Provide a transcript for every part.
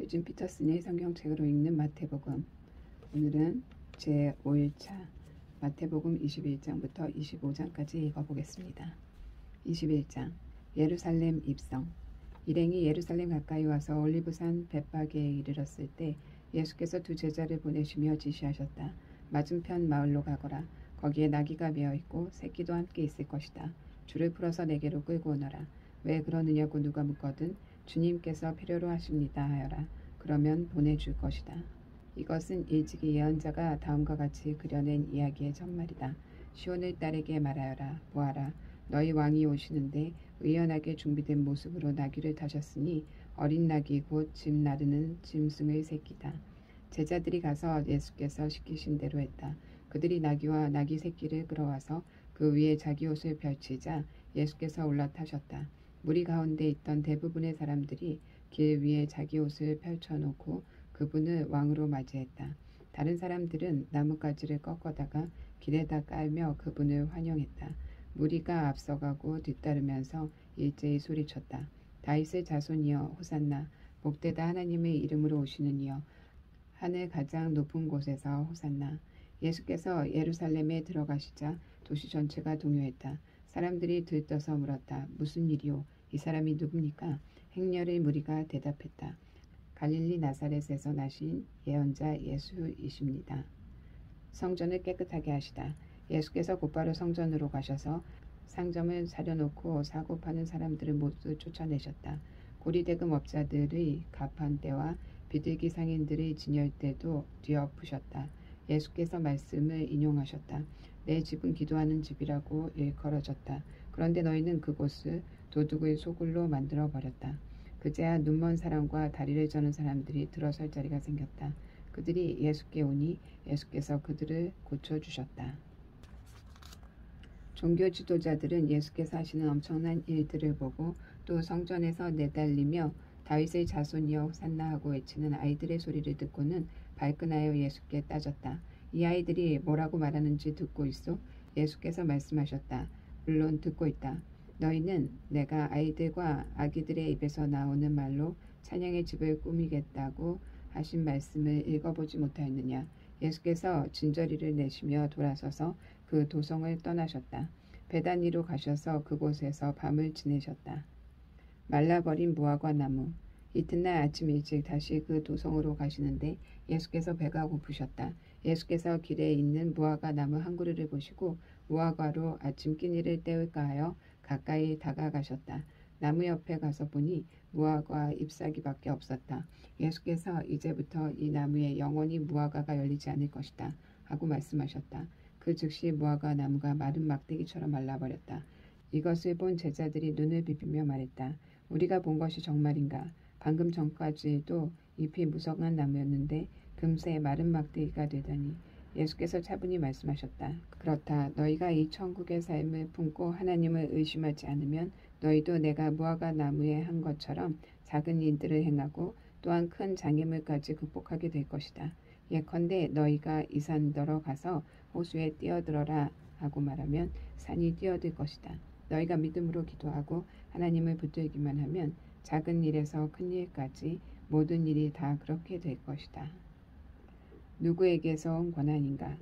유진 피터슨의 성경책으로 읽는 마태복음. 오늘은 제5일차 마태복음 21장부터 25장까지 읽어보겠습니다. 21장 예루살렘 입성. 일행이 예루살렘 가까이 와서 올리브산 벳바게에 이르렀을 때 예수께서 두 제자를 보내시며 지시하셨다. 맞은편 마을로 가거라. 거기에 나귀가 메어 있고 새끼도 함께 있을 것이다. 줄을 풀어서 내게로 끌고 오너라. 왜 그러느냐고 누가 묻거든 주님께서 필요로 하십니다 하여라. 그러면 보내줄 것이다. 이것은 일찍이 예언자가 다음과 같이 그려낸 이야기의 전말이다. 시온의 딸에게 말하여라. 보아라. 너희 왕이 오시는데 의연하게 준비된 모습으로 나귀를 타셨으니 어린 나귀 곧 짐 나르는 짐승의 새끼다. 제자들이 가서 예수께서 시키신 대로 했다. 그들이 나귀와 나귀 새끼를 끌어와서 그 위에 자기 옷을 펼치자 예수께서 올라타셨다. 무리 가운데 있던 대부분의 사람들이 길 위에 자기 옷을 펼쳐놓고 그분을 왕으로 맞이했다. 다른 사람들은 나뭇가지를 꺾어다가 길에다 깔며 그분을 환영했다. 무리가 앞서가고 뒤따르면서 일제히 소리쳤다. 다윗의 자손이여 호산나. 복되다 하나님의 이름으로 오시는 이여. 하늘 가장 높은 곳에서 호산나. 예수께서 예루살렘에 들어가시자 도시 전체가 동요했다. 사람들이 들떠서 물었다. 무슨 일이오? 이 사람이 누굽니까? 행렬의 무리가 대답했다. 갈릴리 나사렛에서 나신 예언자 예수이십니다. 성전을 깨끗하게 하시다. 예수께서 곧바로 성전으로 가셔서 상점을 차려놓고 사고 파는 사람들을 모두 쫓아내셨다. 고리대금 업자들의 가판대와 비둘기 상인들의 진열대도 뒤엎으셨다. 예수께서 말씀을 인용하셨다. 내 집은 기도하는 집이라고 일컬어졌다. 그런데 너희는 그곳을 도둑의 소굴로 만들어버렸다. 그제야 눈먼 사람과 다리를 저는 사람들이 들어설 자리가 생겼다. 그들이 예수께 오니 예수께서 그들을 고쳐주셨다. 종교 지도자들은 예수께서 하시는 엄청난 일들을 보고 또 성전에서 내달리며 다윗의 자손이여 호산나 하고 외치는 아이들의 소리를 듣고는 발끈하여 예수께 따졌다. 이 아이들이 뭐라고 말하는지 듣고 있소? 예수께서 말씀하셨다. 물론 듣고 있다. 너희는 내가 아이들과 아기들의 입에서 나오는 말로 찬양의 집을 꾸미겠다고 하신 말씀을 읽어보지 못하였느냐. 예수께서 진저리를 내시며 돌아서서 그 도성을 떠나셨다. 베다니로 가셔서 그곳에서 밤을 지내셨다. 말라버린 무화과 나무. 이튿날 아침 일찍 다시 그 도성으로 가시는데 예수께서 배가 고프셨다. 예수께서 길에 있는 무화과 나무 한 그루를 보시고 무화과로 아침 끼니를 때울까 하여 가까이 다가가셨다. 나무 옆에 가서 보니 무화과 잎사귀밖에 없었다. 예수께서 이제부터 이 나무에 영원히 무화과가 열리지 않을 것이다 하고 말씀하셨다. 그 즉시 무화과 나무가 마른 막대기처럼 말라버렸다. 이것을 본 제자들이 눈을 비비며 말했다. 우리가 본 것이 정말인가? 방금 전까지도 잎이 무성한 나무였는데 금세 마른 막대기가 되다니. 예수께서 차분히 말씀하셨다. 그렇다. 너희가 이 천국의 삶을 품고 하나님을 의심하지 않으면 너희도 내가 무화과 나무에 한 것처럼 작은 일들을 행하고 또한 큰 장애물까지 극복하게 될 것이다. 예컨대 너희가 이 산더러 가서 호수에 뛰어들어라 하고 말하면 산이 뛰어들 것이다. 너희가 믿음으로 기도하고 하나님을 붙들기만 하면 작은 일에서 큰 일까지 모든 일이 다 그렇게 될 것이다. 누구에게서 온 권한인가?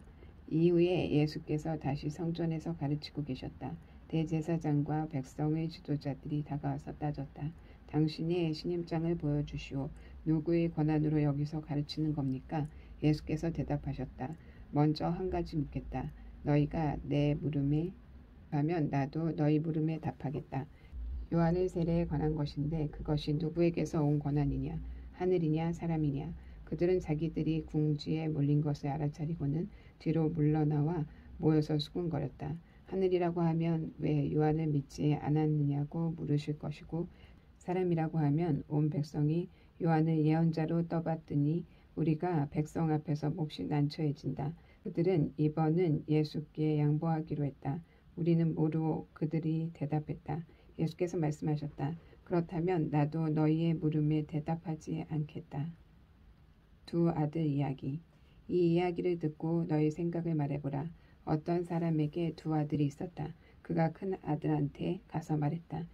이후에 예수께서 다시 성전에서 가르치고 계셨다. 대제사장과 백성의 지도자들이 다가와서 따졌다. 당신의 신임장을 보여주시오. 누구의 권한으로 여기서 가르치는 겁니까? 예수께서 대답하셨다. 먼저 한 가지 묻겠다. 너희가 내 물음에 하면 나도 너희 물음에 답하겠다. 요한의 세례에 관한 것인데 그것이 누구에게서 온 권한이냐? 하늘이냐 사람이냐? 그들은 자기들이 궁지에 몰린 것을 알아차리고는 뒤로 물러나와 모여서 수군거렸다. 하늘이라고 하면 왜 요한을 믿지 않았느냐고 물으실 것이고 사람이라고 하면 온 백성이 요한을 예언자로 떠받드니 우리가 백성 앞에서 몹시 난처해진다. 그들은 이번은 예수께 양보하기로 했다. 우리는 모르고 그들이 대답했다. 예수께서 말씀하셨다. 그렇다면 나도 너희의 물음에 대답하지 않겠다. 두 아들 이야기. 이 이야기를 듣고 너희 생각을 말해보라. 어떤 사람에게 두 아들이 있었다. 그가 큰 아들한테 가서 말했다.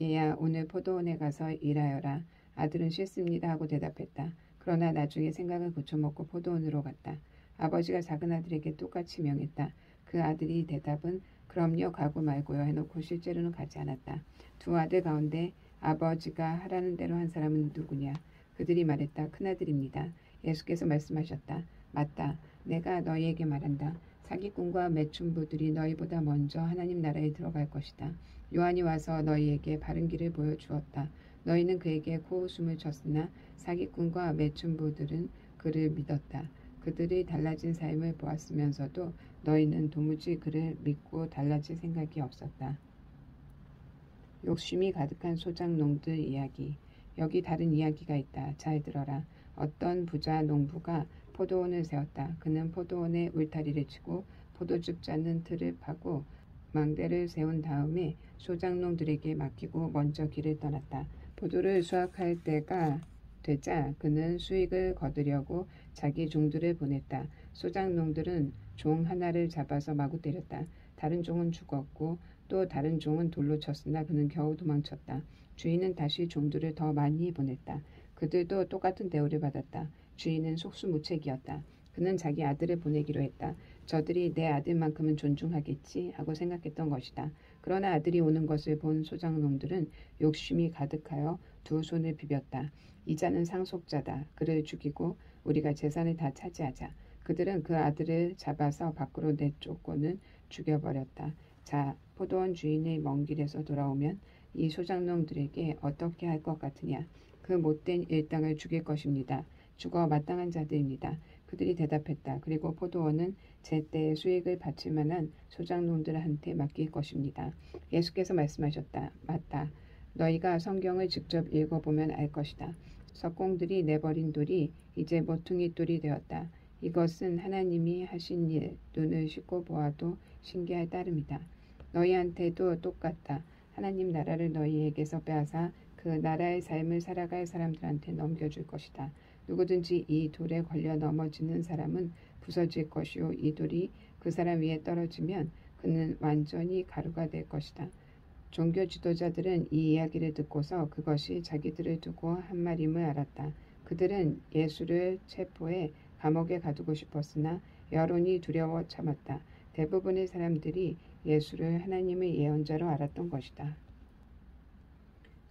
얘야 오늘 포도원에 가서 일하여라. 아들은 싫습니다 하고 대답했다. 그러나 나중에 생각을 고쳐먹고 포도원으로 갔다. 아버지가 작은 아들에게 똑같이 명했다. 그 아들이 대답은 그럼요 가고 말고요 해놓고 실제로는 가지 않았다. 두 아들 가운데 아버지가 하라는 대로 한 사람은 누구냐? 그들이 말했다. 큰아들입니다. 예수께서 말씀하셨다. 맞다. 내가 너희에게 말한다. 사기꾼과 매춘부들이 너희보다 먼저 하나님 나라에 들어갈 것이다. 요한이 와서 너희에게 바른 길을 보여주었다. 너희는 그에게 코웃음을 쳤으나 사기꾼과 매춘부들은 그를 믿었다. 그들이 달라진 삶을 보았으면서도 너희는 도무지 그를 믿고 달라질 생각이 없었다. 욕심이 가득한 소작농들 이야기. 여기 다른 이야기가 있다. 잘 들어라. 어떤 부자 농부가 포도원을 세웠다. 그는 포도원에 울타리를 치고 포도즙 짜는 틀을 파고 망대를 세운 다음에 소작농들에게 맡기고 먼저 길을 떠났다. 포도를 수확할 때가 되자 그는 수익을 거두려고 자기 종들을 보냈다. 소작농들은 종 하나를 잡아서 마구 때렸다. 다른 종은 죽었고 또 다른 종은 돌로 쳤으나 그는 겨우 도망쳤다. 주인은 다시 종들을 더 많이 보냈다. 그들도 똑같은 대우를 받았다. 주인은 속수무책이었다. 그는 자기 아들을 보내기로 했다. 저들이 내 아들만큼은 존중하겠지 하고 생각했던 것이다. 그러나 아들이 오는 것을 본 소작농들은 욕심이 가득하여 두 손을 비볐다. 이자는 상속자다. 그를 죽이고 우리가 재산을 다 차지하자. 그들은 그 아들을 잡아서 밖으로 내쫓고는 죽여버렸다. 자, 포도원 주인의 먼 길에서 돌아오면 이 소작농들에게 어떻게 할 것 같으냐? 그 못된 일당을 죽일 것입니다. 죽어 마땅한 자들입니다. 그들이 대답했다. 그리고 포도원은 제때의 수익을 바칠 만한 소작농들한테 맡길 것입니다. 예수께서 말씀하셨다. 맞다. 너희가 성경을 직접 읽어보면 알 것이다. 석공들이 내버린 돌이 이제 모퉁이 돌이 되었다. 이것은 하나님이 하신 일, 눈을 씻고 보아도 신기할 따름이다. 너희한테도 똑같다. 하나님 나라를 너희에게서 빼앗아 그 나라의 삶을 살아갈 사람들한테 넘겨줄 것이다. 누구든지 이 돌에 걸려 넘어지는 사람은 부서질 것이요 이 돌이 그 사람 위에 떨어지면 그는 완전히 가루가 될 것이다. 종교 지도자들은 이 이야기를 듣고서 그것이 자기들을 두고 한 말임을 알았다. 그들은 예수를 체포해 감옥에 가두고 싶었으나 여론이 두려워 참았다. 대부분의 사람들이 예수를 하나님의 예언자로 알았던 것이다.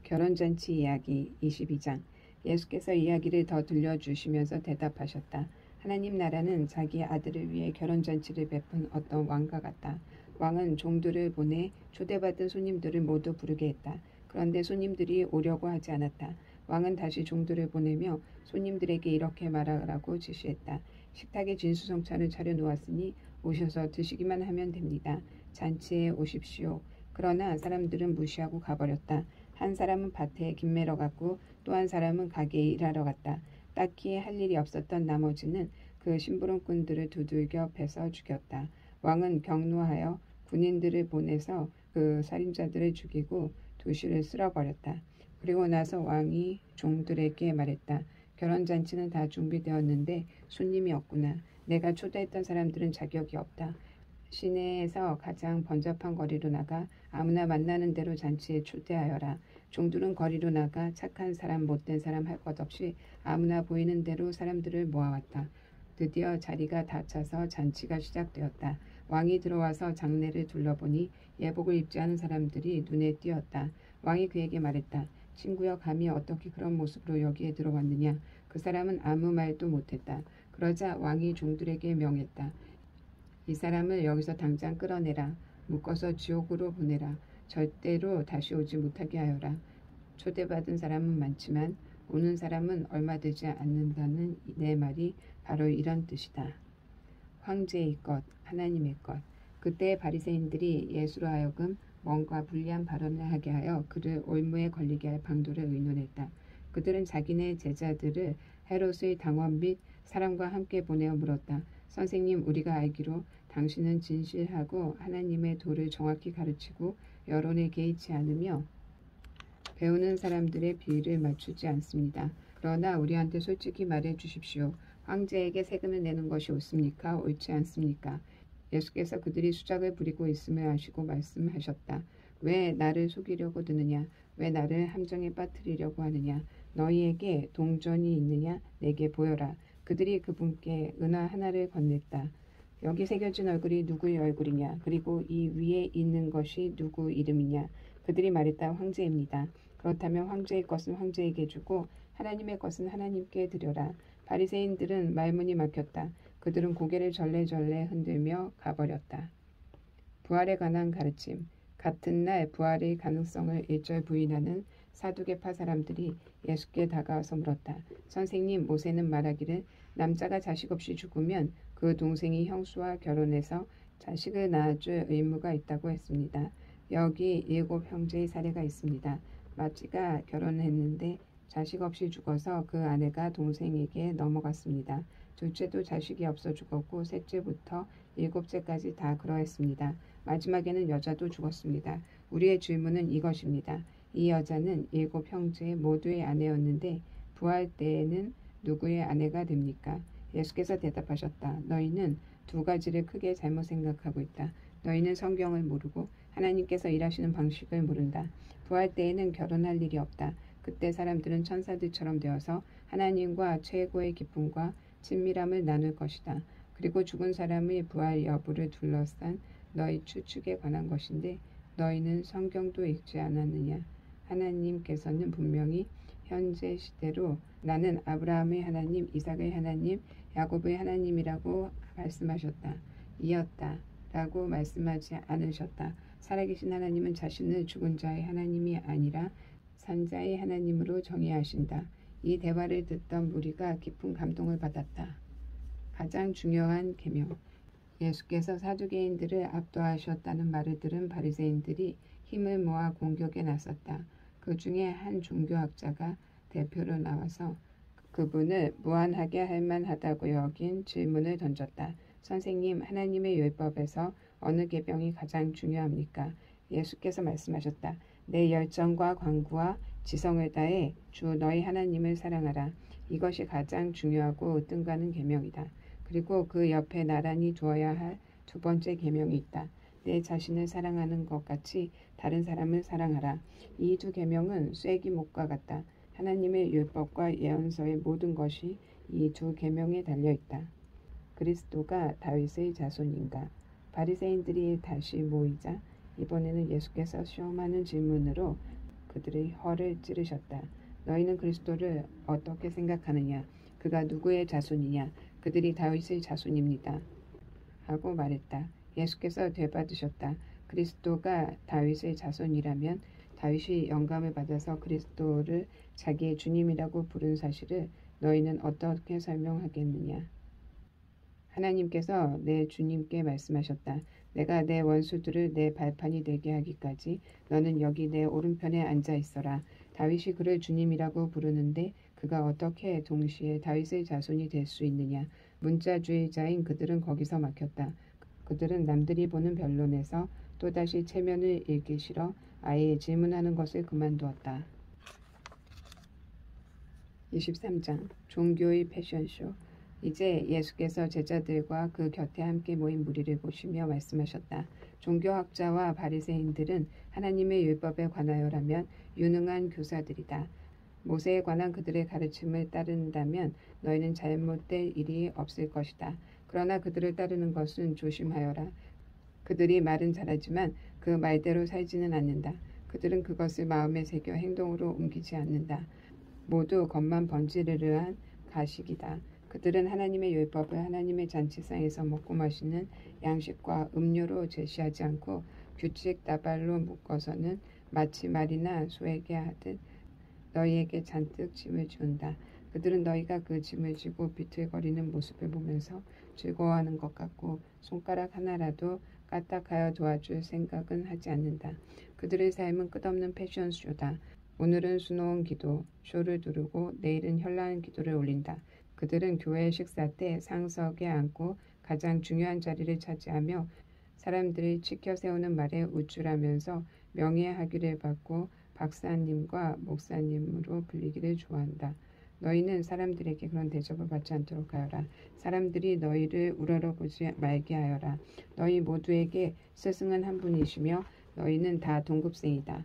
결혼잔치 이야기 22장. 예수께서 이야기를 더 들려주시면서 대답하셨다. 하나님 나라는 자기 아들을 위해 결혼잔치를 베푼 어떤 왕과 같다. 왕은 종들을 보내 초대받은 손님들을 모두 부르게 했다. 그런데 손님들이 오려고 하지 않았다. 왕은 다시 종들을 보내며 손님들에게 이렇게 말하라고 지시했다. 식탁에 진수성찬을 차려놓았으니 오셔서 드시기만 하면 됩니다. 잔치에 오십시오. 그러나 사람들은 무시하고 가버렸다. 한 사람은 밭에 김 매러 갔고 또 한 사람은 가게에 일하러 갔다. 딱히 할 일이 없었던 나머지는 그 심부름꾼들을 두들겨 패서 죽였다. 왕은 경노하여 군인들을 보내서 그 살인자들을 죽이고 도시를 쓸어버렸다. 그리고 나서 왕이 종들에게 말했다. 결혼잔치는 다 준비되었는데 손님이 없구나. 내가 초대했던 사람들은 자격이 없다. 시내에서 가장 번잡한 거리로 나가 아무나 만나는 대로 잔치에 초대하여라. 종들은 거리로 나가 착한 사람 못된 사람 할 것 없이 아무나 보이는 대로 사람들을 모아왔다. 드디어 자리가 다 차서 잔치가 시작되었다. 왕이 들어와서 장례를 둘러보니 예복을 입지 않은 사람들이 눈에 띄었다. 왕이 그에게 말했다. 친구여 감히 어떻게 그런 모습으로 여기에 들어왔느냐. 그 사람은 아무 말도 못했다. 그러자 왕이 종들에게 명했다. 이 사람을 여기서 당장 끌어내라. 묶어서 지옥으로 보내라. 절대로 다시 오지 못하게 하여라. 초대받은 사람은 많지만 오는 사람은 얼마 되지 않는다는 내 말이 바로 이런 뜻이다. 황제의 것, 하나님의 것. 그때 바리새인들이 예수로 하여금 뭔가 불리한 발언을 하게 하여 그를 올무에 걸리게 할 방도를 의논했다. 그들은 자기네 제자들을 헤롯의 당원 및 사람과 함께 보내어 물었다. 선생님, 우리가 알기로 당신은 진실하고 하나님의 도를 정확히 가르치고 여론에 개의치 않으며 배우는 사람들의 비위를 맞추지 않습니다. 그러나 우리한테 솔직히 말해 주십시오. 황제에게 세금을 내는 것이 옳습니까? 옳지 않습니까? 예수께서 그들이 수작을 부리고 있음을 아시고 말씀하셨다. 왜 나를 속이려고 드느냐? 왜 나를 함정에 빠뜨리려고 하느냐? 너희에게 동전이 있느냐? 내게 보여라. 그들이 그분께 은화 하나를 건넸다. 여기 새겨진 얼굴이 누구의 얼굴이냐? 그리고 이 위에 있는 것이 누구 이름이냐? 그들이 말했다. 황제입니다. 그렇다면 황제의 것은 황제에게 주고 하나님의 것은 하나님께 드려라. 바리새인들은 말문이 막혔다. 그들은 고개를 절레절레 흔들며 가버렸다. 부활에 관한 가르침. 같은 날 부활의 가능성을 일절 부인하는 사두개파 사람들이 예수께 다가와서 물었다. 선생님, 모세는 말하기를 남자가 자식 없이 죽으면 그 동생이 형수와 결혼해서 자식을 낳아줄 의무가 있다고 했습니다. 여기 7 형제의 사례가 있습니다. 마지가 결혼했는데 자식 없이 죽어서 그 아내가 동생에게 넘어갔습니다. 둘째도 자식이 없어 죽었고 셋째부터 7째까지 다 그러했습니다. 마지막에는 여자도 죽었습니다. 우리의 질문은 이것입니다. 이 여자는 7 형제 모두의 아내였는데 부활 때에는 누구의 아내가 됩니까? 예수께서 대답하셨다. 너희는 2가지를 크게 잘못 생각하고 있다. 너희는 성경을 모르고 하나님께서 일하시는 방식을 모른다. 부활 때에는 결혼할 일이 없다. 그때 사람들은 천사들처럼 되어서 하나님과 최고의 기쁨과 친밀함을 나눌 것이다. 그리고 죽은 사람의 부활 여부를 둘러싼 너희 추측에 관한 것인데 너희는 성경도 읽지 않았느냐? 하나님께서는 분명히 현재 시대로 나는 아브라함의 하나님, 이삭의 하나님, 야곱의 하나님이라고 말씀하셨다. 이었다. 라고 말씀하지 않으셨다. 살아계신 하나님은 자신을 죽은 자의 하나님이 아니라 산자의 하나님으로 정의하신다. 이 대화를 듣던 무리가 깊은 감동을 받았다. 가장 중요한 계명. 예수께서 사두개인들을 압도하셨다는 말을 들은 바리새인들이 힘을 모아 공격에 나섰다. 그 중에 한 종교학자가 대표로 나와서 그분을 무한하게 할 만하다고 여긴 질문을 던졌다. 선생님, 하나님의 율법에서 어느 계명이 가장 중요합니까? 예수께서 말씀하셨다. 내 열정과 관구와 지성을 다해 주 너희 하나님을 사랑하라. 이것이 가장 중요하고 뜬가는 계명이다. 그리고 그 옆에 나란히 두어야 할 2번째 계명이 있다. 내 자신을 사랑하는 것 같이 다른 사람을 사랑하라. 이 2 계명은 쐐기목과 같다. 하나님의 율법과 예언서의 모든 것이 이 2 계명에 달려있다. 그리스도가 다윗의 자손인가? 바리새인들이 다시 모이자 이번에는 예수께서 시험하는 질문으로 그들의 혀를 찌르셨다. 너희는 그리스도를 어떻게 생각하느냐? 그가 누구의 자손이냐? 그들이 다윗의 자손입니다. 하고 말했다. 예수께서 되받으셨다. 그리스도가 다윗의 자손이라면 다윗이 영감을 받아서 그리스도를 자기의 주님이라고 부른 사실을 너희는 어떻게 설명하겠느냐? 하나님께서 내 주님께 말씀하셨다. 내가 내 원수들을 내 발판이 되게 하기까지 너는 여기 내 오른편에 앉아 있어라. 다윗이 그를 주님이라고 부르는데 그가 어떻게 동시에 다윗의 자손이 될 수 있느냐. 문자주의자인 그들은 거기서 막혔다. 그들은 남들이 보는 변론에서 또다시 체면을 읽기 싫어 아예 질문하는 것을 그만두었다. 23장 종교의 패션쇼. 이제 예수께서 제자들과 그 곁에 함께 모인 무리를 보시며 말씀하셨다. 종교학자와 바리새인들은 하나님의 율법에 관하여라면 유능한 교사들이다. 모세에 관한 그들의 가르침을 따른다면 너희는 잘못될 일이 없을 것이다. 그러나 그들을 따르는 것은 조심하여라. 그들이 말은 잘하지만 그 말대로 살지는 않는다. 그들은 그것을 마음에 새겨 행동으로 옮기지 않는다. 모두 겉만 번지르르한 가식이다. 그들은 하나님의 율법을 하나님의 잔치상에서 먹고 마시는 양식과 음료로 제시하지 않고 규칙 다발로 묶어서는 마치 말이나 소에게 하듯 너희에게 잔뜩 짐을 지운다. 그들은 너희가 그 짐을 지고 비틀거리는 모습을 보면서 즐거워하는 것 같고 손가락 하나라도 까딱하여 도와줄 생각은 하지 않는다. 그들의 삶은 끝없는 패션쇼다. 오늘은 수놓은 기도, 쇼를 두르고 내일은 현란한 기도를 올린다. 그들은 교회 식사 때 상석에 앉고 가장 중요한 자리를 차지하며 사람들이 치켜 세우는 말에 우쭐하면서 명예하기를 받고 박사님과 목사님으로 불리기를 좋아한다. 너희는 사람들에게 그런 대접을 받지 않도록 하여라. 사람들이 너희를 우러러보지 말게 하여라. 너희 모두에게 스승은 한 분이시며 너희는 다 동급생이다.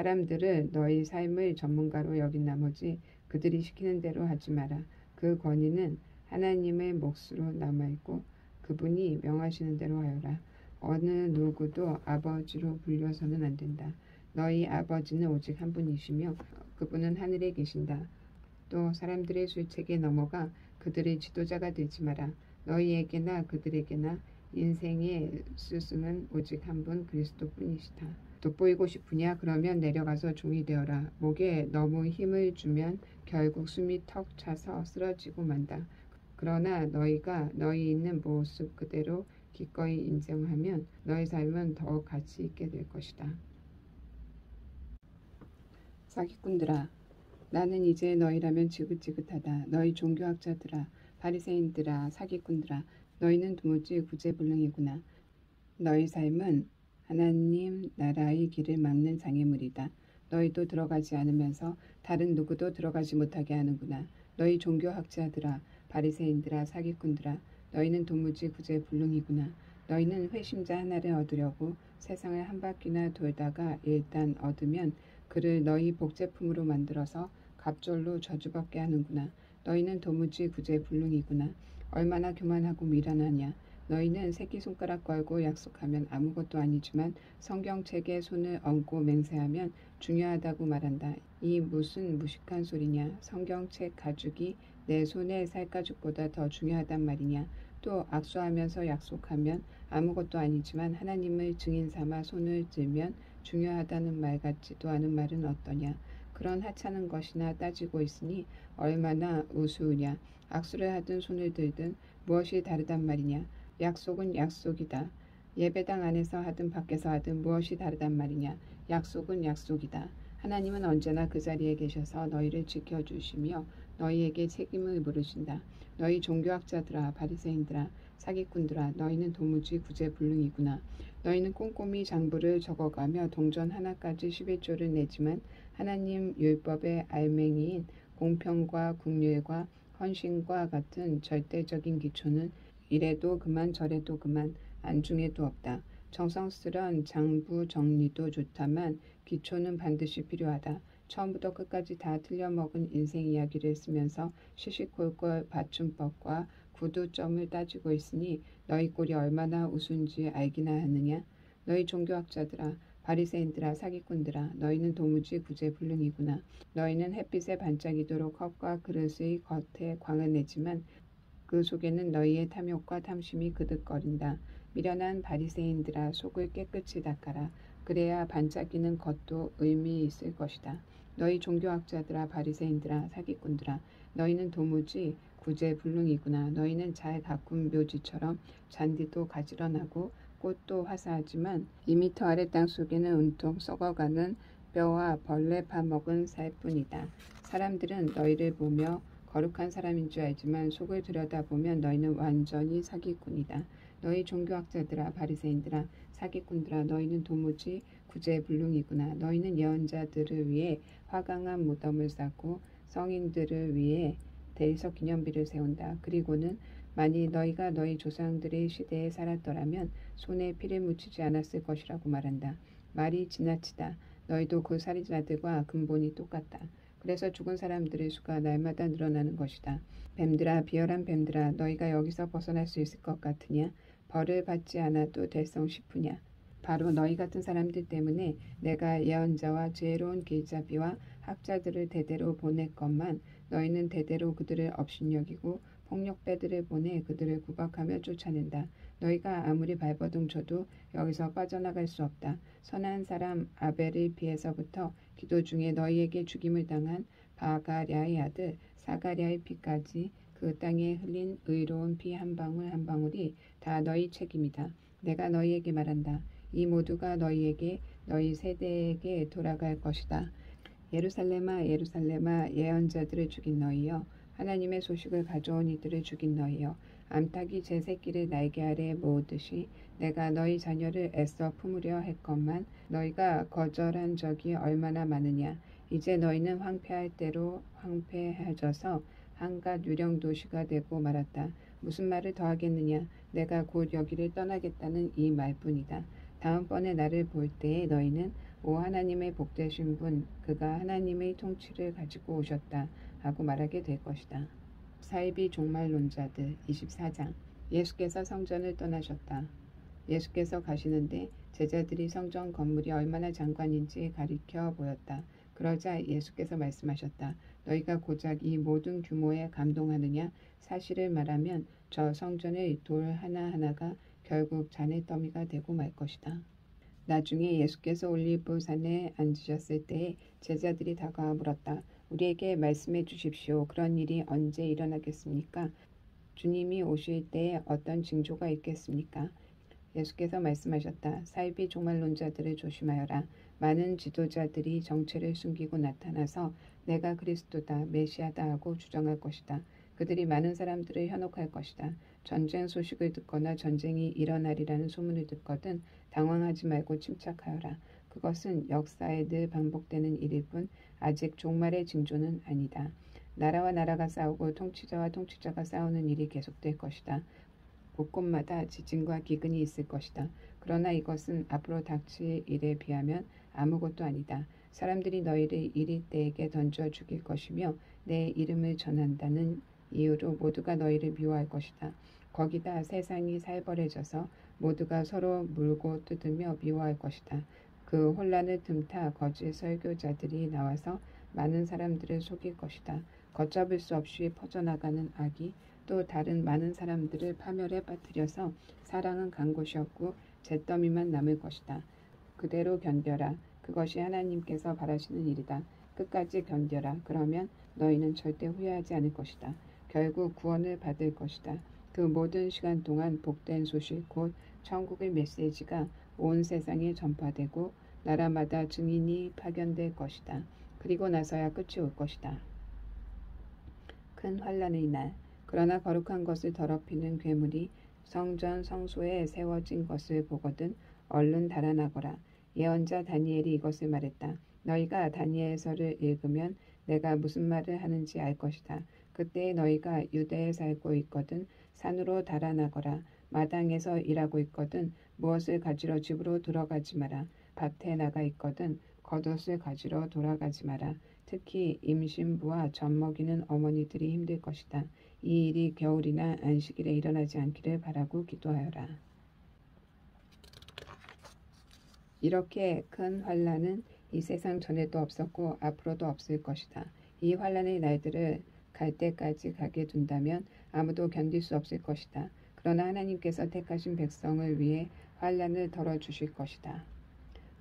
사람들을 너희 삶의 전문가로 여긴 나머지 그들이 시키는 대로 하지 마라. 그 권위는 하나님의 몫으로 남아있고 그분이 명하시는 대로 하여라. 어느 누구도 아버지로 불려서는 안 된다. 너희 아버지는 오직 한 분이시며 그분은 하늘에 계신다. 또 사람들의 술책에 넘어가 그들의 지도자가 되지 마라. 너희에게나 그들에게나 인생의 스승은 오직 한 분 그리스도뿐이시다. 돋보이고 싶으냐? 그러면 내려가서 종이 되어라. 목에 너무 힘을 주면 결국 숨이 턱 차서 쓰러지고 만다. 그러나 너희가 너희 있는 모습 그대로 기꺼이 인정하면 너희 삶은 더 가치 있게 될 것이다. 사기꾼들아, 나는 이제 너희라면 지긋지긋하다. 너희 종교학자들아, 바리새인들아, 사기꾼들아, 너희는 도무지 구제불능이구나. 너희 삶은 하나님 나라의 길을 막는 장애물이다. 너희도 들어가지 않으면서 다른 누구도 들어가지 못하게 하는구나. 너희 종교학자들아, 바리새인들아, 사기꾼들아, 너희는 도무지 구제불능이구나. 너희는 회심자 하나를 얻으려고 세상을 한 바퀴나 돌다가 일단 얻으면 그를 너희 복제품으로 만들어서 갑절로 저주받게 하는구나. 너희는 도무지 구제불능이구나. 얼마나 교만하고 미련하냐. 너희는 새끼손가락 걸고 약속하면 아무것도 아니지만 성경책에 손을 얹고 맹세하면 중요하다고 말한다. 이 무슨 무식한 소리냐. 성경책 가죽이 내 손의 살가죽보다 더 중요하단 말이냐. 또 악수하면서 약속하면 아무것도 아니지만 하나님을 증인 삼아 손을 들면 중요하다는 말 같지도 않은 말은 어떠냐. 그런 하찮은 것이나 따지고 있으니 얼마나 우스우냐. 악수를 하든 손을 들든 무엇이 다르단 말이냐. 약속은 약속이다. 예배당 안에서 하든 밖에서 하든 무엇이 다르단 말이냐. 약속은 약속이다. 하나님은 언제나 그 자리에 계셔서 너희를 지켜주시며 너희에게 책임을 물으신다. 너희 종교학자들아, 바리새인들아, 사기꾼들아, 너희는 도무지 구제불능이구나. 너희는 꼼꼼히 장부를 적어가며 동전 하나까지 11조를 내지만 하나님 율법의 알맹이인 공평과 긍휼과 헌신과 같은 절대적인 기초는 이래도 그만 저래도 그만 안중에도 없다. 정성스런 장부 정리도 좋다만 기초는 반드시 필요하다. 처음부터 끝까지 다 틀려먹은 인생 이야기를 쓰면서 시시콜콜 받침법과 구두점을 따지고 있으니 너희 꼴이 얼마나 우스운지 알기나 하느냐. 너희 종교학자들아, 바리새인들아, 사기꾼들아, 너희는 도무지 구제불능이구나. 너희는 햇빛에 반짝이도록 컵과 그릇의 겉에 광을 내지만 그 속에는 너희의 탐욕과 탐심이 그득거린다. 미련한 바리새인들아, 속을 깨끗이 닦아라. 그래야 반짝이는 겉도 의미 있을 것이다. 너희 종교학자들아, 바리새인들아, 사기꾼들아, 너희는 도무지 구제불능이구나. 너희는 잘 가꾼 묘지처럼 잔디도 가지런하고 꽃도 화사하지만 2미터 아래 땅 속에는 온통 썩어가는 뼈와 벌레 파먹은 살뿐이다. 사람들은 너희를 보며 거룩한 사람인 줄 알지만 속을 들여다보면 너희는 완전히 사기꾼이다. 너희 종교학자들아, 바리새인들아, 사기꾼들아, 너희는 도무지 구제불능이구나. 너희는 예언자들을 위해 화강한 무덤을 쌓고 성인들을 위해 대리석 기념비를 세운다. 그리고는 만일 너희가 너희 조상들의 시대에 살았더라면 손에 피를 묻히지 않았을 것이라고 말한다. 말이 지나치다. 너희도 그 살인자들과 근본이 똑같다. 그래서 죽은 사람들의 수가 날마다 늘어나는 것이다. 뱀들아, 비열한 뱀들아, 너희가 여기서 벗어날 수 있을 것 같으냐? 벌을 받지 않아도 될성 싶으냐? 바로 너희 같은 사람들 때문에 내가 예언자와 지혜로운 길잡이와 학자들을 대대로 보냈건만 너희는 대대로 그들을 업신여기고 폭력배들을 보내 그들을 구박하며 쫓아낸다. 너희가 아무리 발버둥 쳐도 여기서 빠져나갈 수 없다. 선한 사람 아벨을 피해서부터 기도 중에 너희에게 죽임을 당한 바가랴의 아들 사가랴의 피까지 그 땅에 흘린 의로운 피 한 방울 한 방울이 다 너희 책임이다. 내가 너희에게 말한다. 이 모두가 너희에게 너희 세대에게 돌아갈 것이다. 예루살렘아, 예루살렘아, 예언자들을 죽인 너희여, 하나님의 소식을 가져온 이들을 죽인 너희여, 암탉이 제 새끼를 날개 아래에 모으듯이 내가 너희 자녀를 애써 품으려 했건만 너희가 거절한 적이 얼마나 많으냐. 이제 너희는 황폐할 대로 황폐해져서 한갓 유령 도시가 되고 말았다. 무슨 말을 더 하겠느냐. 내가 곧 여기를 떠나겠다는 이 말뿐이다. 다음번에 나를 볼 때에 너희는 오 하나님의 복되신 분, 그가 하나님의 통치를 가지고 오셨다 하고 말하게 될 것이다. 사이비 종말론자들 24장. 예수께서 성전을 떠나셨다. 예수께서 가시는데 제자들이 성전 건물이 얼마나 장관인지 가리켜 보였다. 그러자 예수께서 말씀하셨다. 너희가 고작 이 모든 규모에 감동하느냐? 사실을 말하면 저 성전의 돌 하나하나가 결국 잔해더미가 되고 말 것이다. 나중에 예수께서 올리브산에 앉으셨을 때에 제자들이 다가와 물었다. 우리에게 말씀해 주십시오. 그런 일이 언제 일어나겠습니까? 주님이 오실 때에 어떤 징조가 있겠습니까? 예수께서 말씀하셨다. 사이비 종말론자들을 조심하여라. 많은 지도자들이 정체를 숨기고 나타나서 내가 그리스도다, 메시아다 하고 주장할 것이다. 그들이 많은 사람들을 현혹할 것이다. 전쟁 소식을 듣거나 전쟁이 일어나리라는 소문을 듣거든 당황하지 말고 침착하여라. 그것은 역사에 늘 반복되는 일일 뿐 아직 종말의 징조는 아니다. 나라와 나라가 싸우고 통치자와 통치자가 싸우는 일이 계속될 것이다. 곳곳마다 지진과 기근이 있을 것이다. 그러나 이것은 앞으로 닥칠 일에 비하면 아무것도 아니다. 사람들이 너희를 이리때에게 던져 죽일 것이며 내 이름을 전한다는 이유로 모두가 너희를 미워할 것이다. 거기다 세상이 살벌해져서 모두가 서로 물고 뜯으며 미워할 것이다. 그 혼란을 틈타 거짓 설교자들이 나와서 많은 사람들을 속일 것이다. 걷잡을 수 없이 퍼져나가는 악이 또 다른 많은 사람들을 파멸에 빠뜨려서 사랑은 간 곳이 없고 잿더미만 남을 것이다. 그대로 견뎌라. 그것이 하나님께서 바라시는 일이다. 끝까지 견뎌라. 그러면 너희는 절대 후회하지 않을 것이다. 결국 구원을 받을 것이다. 그 모든 시간 동안 복된 소식 곧 천국의 메시지가 온 세상에 전파되고 나라마다 증인이 파견될 것이다. 그리고 나서야 끝이 올 것이다. 큰 환란의 날. 그러나 거룩한 것을 더럽히는 괴물이 성전 성소에 세워진 것을 보거든 얼른 달아나거라. 예언자 다니엘이 이것을 말했다. 너희가 다니엘서를 읽으면 내가 무슨 말을 하는지 알 것이다. 그때 너희가 유대에 살고 있거든 산으로 달아나거라. 마당에서 일하고 있거든 무엇을 가지러 집으로 들어가지 마라. 밭에 나가 있거든 겉옷을 가지러 돌아가지 마라. 특히 임신부와 젖 먹이는 어머니들이 힘들 것이다. 이 일이 겨울이나 안식일에 일어나지 않기를 바라고 기도하여라. 이렇게 큰 환란은 이 세상 전에도 없었고 앞으로도 없을 것이다. 이 환란의 날들을 갈 때까지 가게 둔다면 아무도 견딜 수 없을 것이다. 그러나 하나님께서 택하신 백성을 위해 환란을 덜어주실 것이다.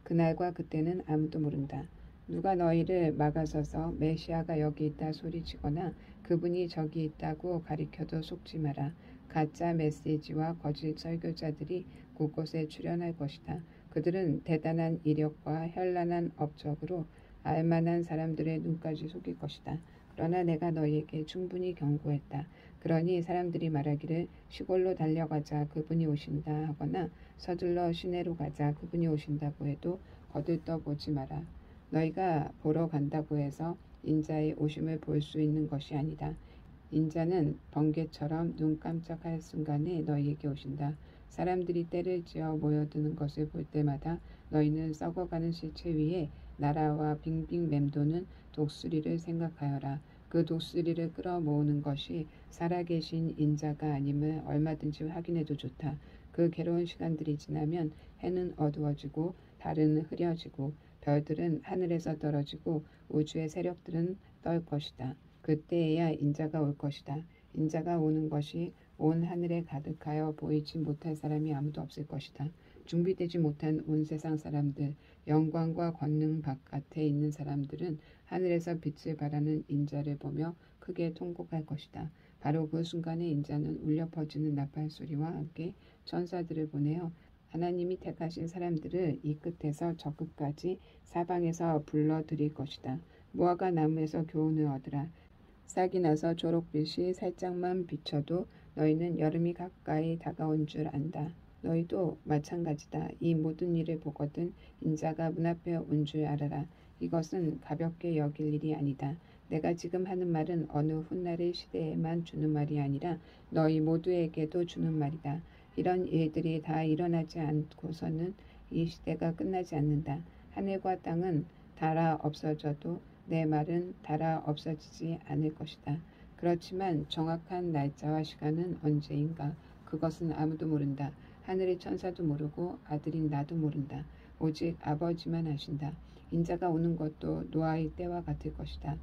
그날과 그때는 아무도 모른다. 누가 너희를 막아서서 메시아가 여기 있다 소리치거나 그분이 저기 있다고 가리켜도 속지 마라. 가짜 메시지와 거짓 설교자들이 곳곳에 출현할 것이다. 그들은 대단한 이력과 현란한 업적으로 알만한 사람들의 눈까지 속일 것이다. 그러나 내가 너희에게 충분히 경고했다. 그러니 사람들이 말하기를 시골로 달려가자 그분이 오신다 하거나 서둘러 시내로 가자 그분이 오신다고 해도 거들떠보지 마라. 너희가 보러 간다고 해서 인자의 오심을 볼 수 있는 것이 아니다. 인자는 번개처럼 눈 깜짝할 순간에 너희에게 오신다. 사람들이 때를 지어 모여드는 것을 볼 때마다 너희는 썩어가는 시체 위에 나라와 빙빙 맴도는 독수리를 생각하여라. 그 독수리를 끌어모으는 것이 살아계신 인자가 아님을 얼마든지 확인해도 좋다. 그 괴로운 시간들이 지나면 해는 어두워지고 달은 흐려지고 별들은 하늘에서 떨어지고 우주의 세력들은 떨 것이다. 그때에야 인자가 올 것이다. 인자가 오는 것이 온 하늘에 가득하여 보이지 못할 사람이 아무도 없을 것이다. 준비되지 못한 온 세상 사람들, 영광과 권능 바깥에 있는 사람들은 하늘에서 빛을 발하는 인자를 보며 크게 통곡할 것이다. 바로 그 순간에 인자는 울려 퍼지는 나팔 소리와 함께 천사들을 보내어 하나님이 택하신 사람들을 이 끝에서 저 끝까지 사방에서 불러들일 것이다. 무화과 나무에서 교훈을 얻으라. 싹이 나서 초록빛이 살짝만 비쳐도 너희는 여름이 가까이 다가온 줄 안다. 너희도 마찬가지다. 이 모든 일을 보거든 인자가 문 앞에 온 줄 알아라. 이것은 가볍게 여길 일이 아니다. 내가 지금 하는 말은 어느 훗날의 시대에만 주는 말이 아니라 너희 모두에게도 주는 말이다. 이런 일들이 다 일어나지 않고서는 이 시대가 끝나지 않는다. 하늘과 땅은 닳아 없어져도 내 말은 닳아 없어지지 않을 것이다. 그렇지만 정확한 날짜와 시간은 언제인가 그것은 아무도 모른다. 하늘의 천사도 모르고 아들인 나도 모른다. 오직 아버지만 아신다. 인자가 오는 것도 노아의 때와 같을 것이다.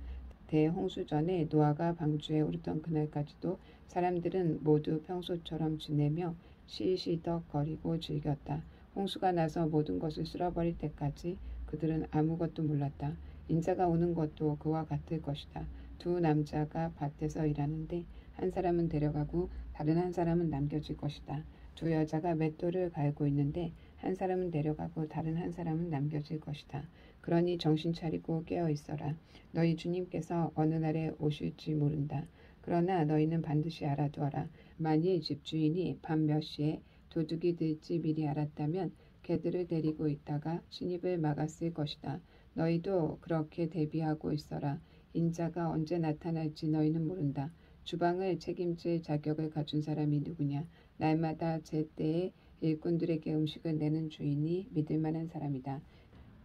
대홍수 전에 노아가 방주에 오르던 그날까지도 사람들은 모두 평소처럼 지내며 시시덕거리고 즐겼다. 홍수가 나서 모든 것을 쓸어버릴 때까지 그들은 아무것도 몰랐다. 인자가 오는 것도 그와 같을 것이다. 두 남자가 밭에서 일하는데 한 사람은 데려가고 다른 한 사람은 남겨질 것이다. 두 여자가 맷돌을 갈고 있는데 한 사람은 데려가고 다른 한 사람은 남겨질 것이다. 그러니 정신 차리고 깨어 있어라. 너희 주님께서 어느 날에 오실지 모른다. 그러나 너희는 반드시 알아두어라. 만일 집주인이 밤 몇 시에 도둑이 들지 미리 알았다면 개들을 데리고 있다가 진입을 막았을 것이다. 너희도 그렇게 대비하고 있어라. 인자가 언제 나타날지 너희는 모른다. 주방을 책임질 자격을 갖춘 사람이 누구냐? 날마다 제때에 일꾼들에게 음식을 내는 주인이 믿을 만한 사람이다.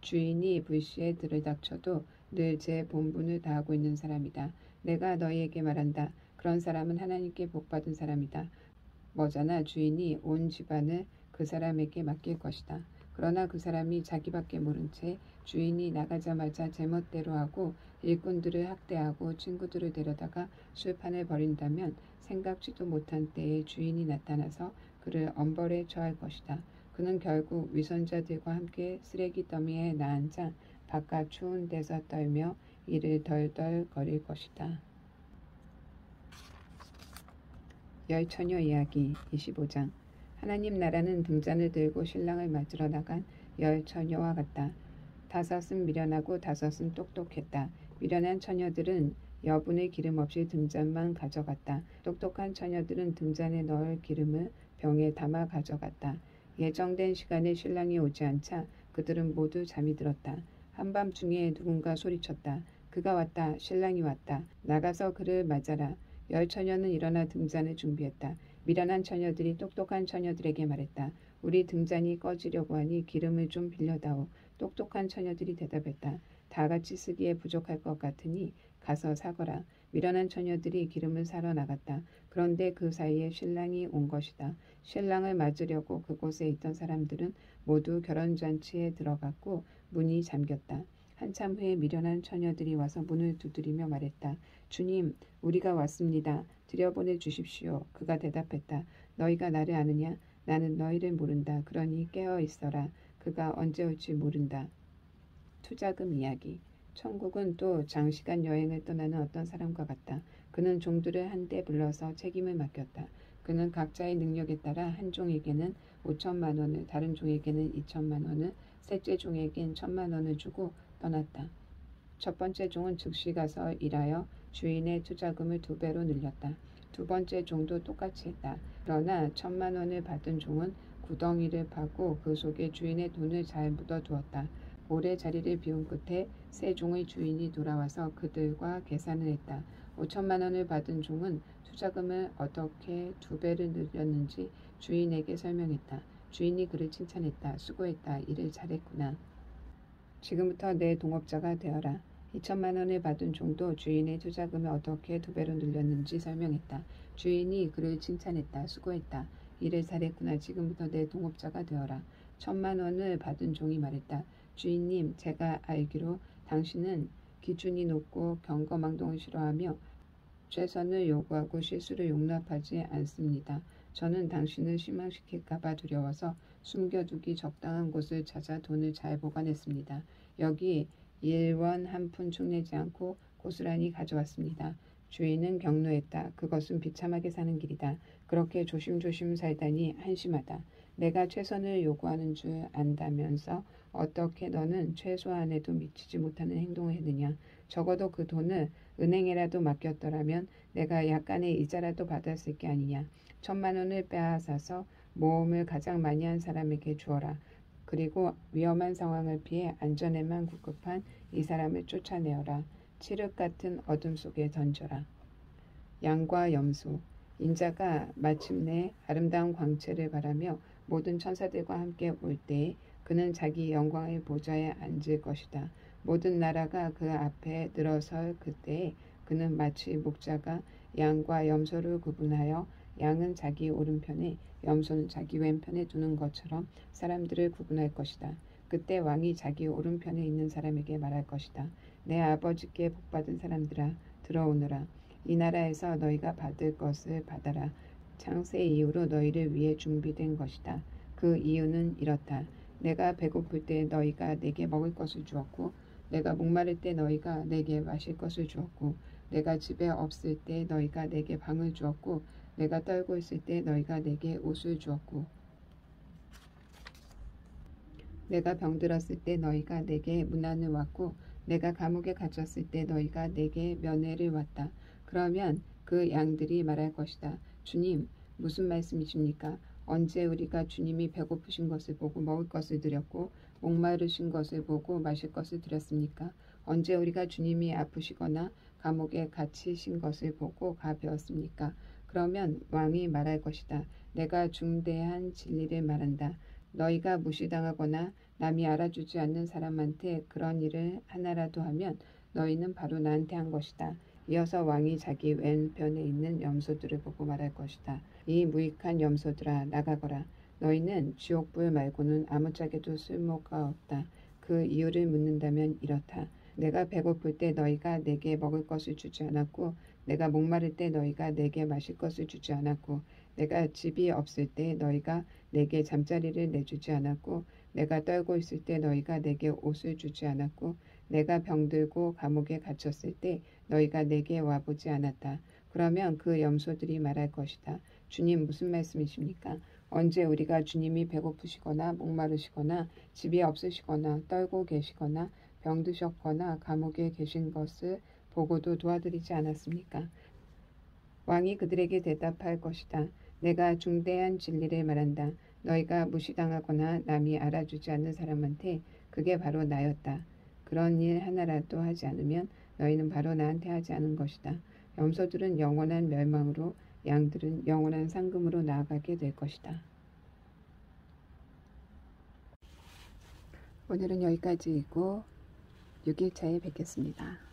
주인이 불시에 들이닥쳐도 늘 제 본분을 다하고 있는 사람이다. 내가 너희에게 말한다. 그런 사람은 하나님께 복받은 사람이다. 머자나 주인이 온 집안을 그 사람에게 맡길 것이다. 그러나 그 사람이 자기밖에 모른 채 주인이 나가자마자 제멋대로 하고 일꾼들을 학대하고 친구들을 데려다가 술판을 벌인다면 생각지도 못한 때에 주인이 나타나서 그를 엄벌에 처할 것이다. 그는 결국 위선자들과 함께 쓰레기 더미에 나앉아 바깥 추운 데서 떨며 이를 덜덜 거릴 것이다. 열처녀 이야기 25장. 하나님 나라는 등잔을 들고 신랑을 맞으러 나간 열처녀와 같다. 다섯은 미련하고 다섯은 똑똑했다. 미련한 처녀들은 여분의 기름 없이 등잔만 가져갔다. 똑똑한 처녀들은 등잔에 넣을 기름을 병에 담아 가져갔다. 예정된 시간에 신랑이 오지 않자 그들은 모두 잠이 들었다. 한밤중에 누군가 소리쳤다. 그가 왔다. 신랑이 왔다. 나가서 그를 맞아라. 열처녀는 일어나 등잔을 준비했다. 미련한 처녀들이 똑똑한 처녀들에게 말했다. 우리 등잔이 꺼지려고 하니 기름을 좀 빌려다오. 똑똑한 처녀들이 대답했다. 다 같이 쓰기에 부족할 것 같으니 가서 사거라. 미련한 처녀들이 기름을 사러 나갔다. 그런데 그 사이에 신랑이 온 것이다. 신랑을 맞으려고 그곳에 있던 사람들은 모두 결혼잔치에 들어갔고 문이 잠겼다. 한참 후에 미련한 처녀들이 와서 문을 두드리며 말했다. 주님, 우리가 왔습니다. 들여보내 주십시오. 그가 대답했다. 너희가 나를 아느냐? 나는 너희를 모른다. 그러니 깨어 있어라. 그가 언제 올지 모른다. 투자금 이야기. 천국은 또 장시간 여행을 떠나는 어떤 사람과 같다. 그는 종들을 한데 불러서 책임을 맡겼다. 그는 각자의 능력에 따라 한 종에게는 5천만 원을, 다른 종에게는 2천만 원을, 셋째 종에겐 1,000만 원을 주고 떠났다. 첫 번째 종은 즉시 가서 일하여 주인의 투자금을 2배로 늘렸다. 두 번째 종도 똑같이 했다. 그러나 1,000만 원을 받은 종은 구덩이를 파고 그 속에 주인의 돈을 잘 묻어두었다. 오래 자리를 비운 끝에 세 종의 주인이 돌아와서 그들과 계산을 했다. 5천만 원을 받은 종은 투자금을 어떻게 2배를 늘렸는지 주인에게 설명했다. 주인이 그를 칭찬했다. 수고했다. 일을 잘했구나. 지금부터 내 동업자가 되어라. 2천만 원을 받은 종도 주인의 투자금을 어떻게 2배로 늘렸는지 설명했다. 주인이 그를 칭찬했다. 수고했다. 일을 잘했구나. 지금부터 내 동업자가 되어라. 1,000만 원을 받은 종이 말했다. 주인님, 제가 알기로 당신은 기준이 높고 경거망동을 싫어하며 최선을 요구하고 실수를 용납하지 않습니다. 저는 당신을 실망시킬까봐 두려워서 숨겨두기 적당한 곳을 찾아 돈을 잘 보관했습니다. 여기 1원 한 푼 축내지 않고 고스란히 가져왔습니다. 주인은 격노했다. 그것은 비참하게 사는 길이다. 그렇게 조심조심 살다니 한심하다. 내가 최선을 요구하는 줄 안다면서 어떻게 너는 최소한에도 미치지 못하는 행동을 했느냐. 적어도 그 돈을 은행에라도 맡겼더라면 내가 약간의 이자라도 받았을 게 아니냐. 1,000만 원을 빼앗아서 모험을 가장 많이 한 사람에게 주어라. 그리고 위험한 상황을 피해 안전에만 구급한 이 사람을 쫓아내어라. 칠흑 같은 어둠 속에 던져라. 양과 염소. 인자가 마침내 아름다운 광채를 바라며 모든 천사들과 함께 올 때에 그는 자기 영광의 보좌에 앉을 것이다. 모든 나라가 그 앞에 늘어설 그때에 그는 마치 목자가 양과 염소를 구분하여 양은 자기 오른편에 염소는 자기 왼편에 두는 것처럼 사람들을 구분할 것이다. 그때 왕이 자기 오른편에 있는 사람에게 말할 것이다. 내 아버지께 복받은 사람들아 들어오너라. 이 나라에서 너희가 받을 것을 받아라. 창세 이후로 너희를 위해 준비된 것이다. 그 이유는 이렇다. 내가 배고플 때 너희가 내게 먹을 것을 주었고 내가 목마를 때 너희가 내게 마실 것을 주었고 내가 집에 없을 때 너희가 내게 방을 주었고 내가 떨고 있을 때 너희가 내게 옷을 주었고 내가 병들었을 때 너희가 내게 문안을 왔고 내가 감옥에 갇혔을 때 너희가 내게 면회를 왔다. 그러면 그 양들이 말할 것이다. 주님, 무슨 말씀이십니까? 언제 우리가 주님이 배고프신 것을 보고 먹을 것을 드렸고 목마르신 것을 보고 마실 것을 드렸습니까? 언제 우리가 주님이 아프시거나 감옥에 갇히신 것을 보고 가벼웠습니까? 그러면 왕이 말할 것이다. 내가 중대한 진리를 말한다. 너희가 무시당하거나 남이 알아주지 않는 사람한테 그런 일을 하나라도 하면 너희는 바로 나한테 한 것이다. 이어서 왕이 자기 왼편에 있는 염소들을 보고 말할 것이다. 이 무익한 염소들아 나가거라. 너희는 지옥불 말고는 아무짝에도 쓸모가 없다. 그 이유를 묻는다면 이렇다. 내가 배고플 때 너희가 내게 먹을 것을 주지 않았고 내가 목마를 때 너희가 내게 마실 것을 주지 않았고 내가 집이 없을 때 너희가 내게 잠자리를 내주지 않았고 내가 떨고 있을 때 너희가 내게 옷을 주지 않았고 내가 병들고 감옥에 갇혔을 때 너희가 내게 와보지 않았다. 그러면 그 염소들이 말할 것이다. 주님 무슨 말씀이십니까? 언제 우리가 주님이 배고프시거나 목마르시거나 집이 없으시거나 떨고 계시거나 병드셨거나 감옥에 계신 것을 보고도 도와드리지 않았습니까? 왕이 그들에게 대답할 것이다. 내가 중대한 진리를 말한다. 너희가 무시당하거나 남이 알아주지 않는 사람한테 그게 바로 나였다. 그런 일 하나라도 하지 않으면 너희는 바로 나한테 하지 않은 것이다. 염소들은 영원한 멸망으로 양들은 영원한 상금으로 나아가게 될 것이다. 오늘은 여기까지이고 6일차에 뵙겠습니다.